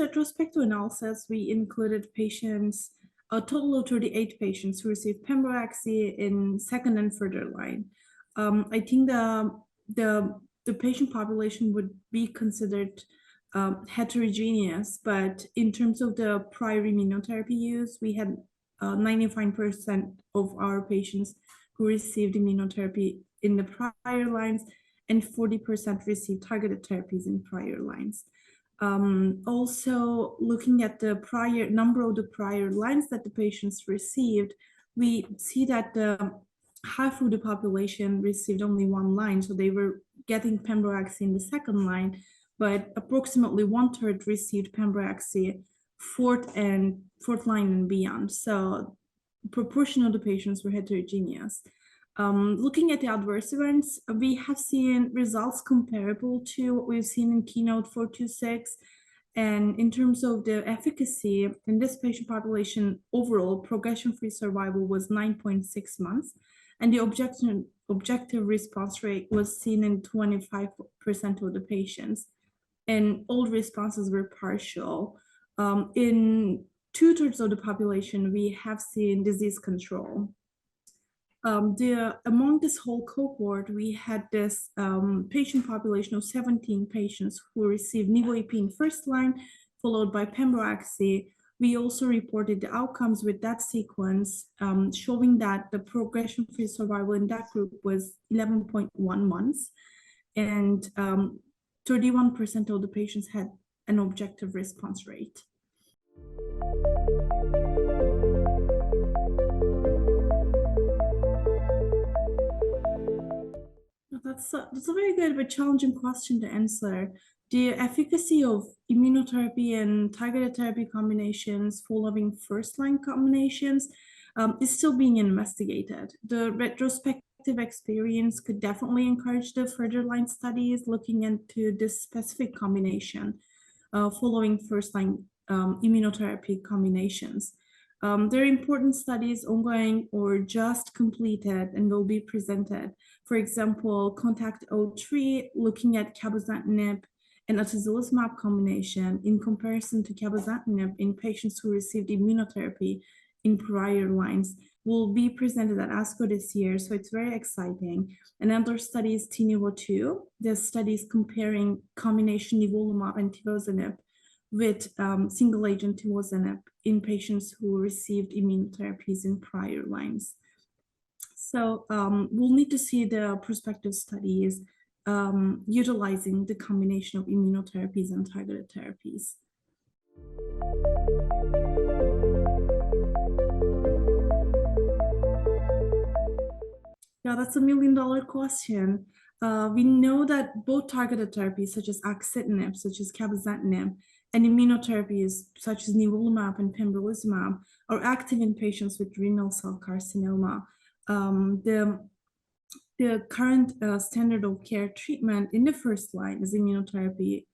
retrospective analysis, we included patients, a total of 38 patients who received Pembrolizumab in second and further line. I think the patient population would be considered heterogeneous, but in terms of the prior immunotherapy use, we had 95% of our patients who received immunotherapy in the prior lines, and 40% received targeted therapies in prior lines. Also, looking at the prior number of the prior lines that the patients received, we see that half of the population received only one line, so they were getting Pembrolizumab in the second line, but approximately 1/3 received Pembrolizumab fourth line and beyond. So proportion of the patients were heterogeneous. Looking at the adverse events, we have seen results comparable to what we've seen in Keynote-426. And in terms of the efficacy, in this patient population, overall progression-free survival was 9.6 months. And the objective response rate was seen in 25% of the patients. And all responses were partial. In 2/3 of the population, we have seen disease control. Among this whole cohort, we had this patient population of 17 patients who received nivo-ipi in first line, followed by Pembrolizumab. We also reported the outcomes with that sequence, showing that the progression-free survival in that group was 11.1 months, and 31% of the patients had an objective response rate. That's a very good but challenging question to answer. The efficacy of immunotherapy and targeted therapy combinations following first-line combinations is still being investigated. The retrospective experience could definitely encourage the further line studies looking into this specific combination following first-line immunotherapy combinations. There are important studies ongoing or just completed and will be presented. For example, CONTACT-03 looking at cabozantinib and atezolizumab combination in comparison to cabozantinib in patients who received immunotherapy in prior lines will be presented at ASCO this year, so it's very exciting. Another study is TiNivo-2. This study is comparing combination nivolumab and tivozanib with single-agent tivozanib in patients who received immunotherapies in prior lines. So we'll need to see the prospective studies utilizing the combination of immunotherapies and targeted therapies. Yeah, that's $1 million question. We know that both targeted therapies, such as Axitinib, such as cabozantinib, and immunotherapies, such as nivolumab and pembrolizumab, are active in patients with renal cell carcinoma. The current standard of care treatment in the first line is immunotherapy,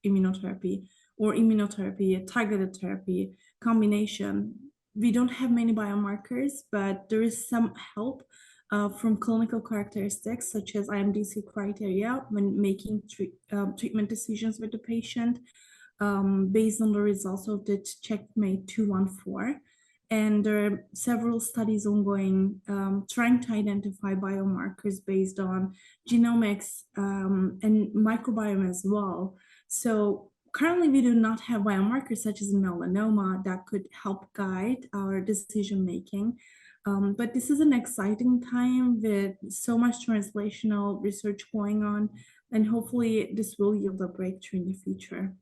targeted therapy combination. We don't have many biomarkers, but there is some help from clinical characteristics such as IMDC criteria when making treatment decisions with the patient based on the results of the Checkmate 214. And there are several studies ongoing trying to identify biomarkers based on genomics and microbiome as well. So currently we do not have biomarkers such as melanoma that could help guide our decision making. But this is an exciting time with so much translational research going on, and hopefully this will yield a breakthrough in the future.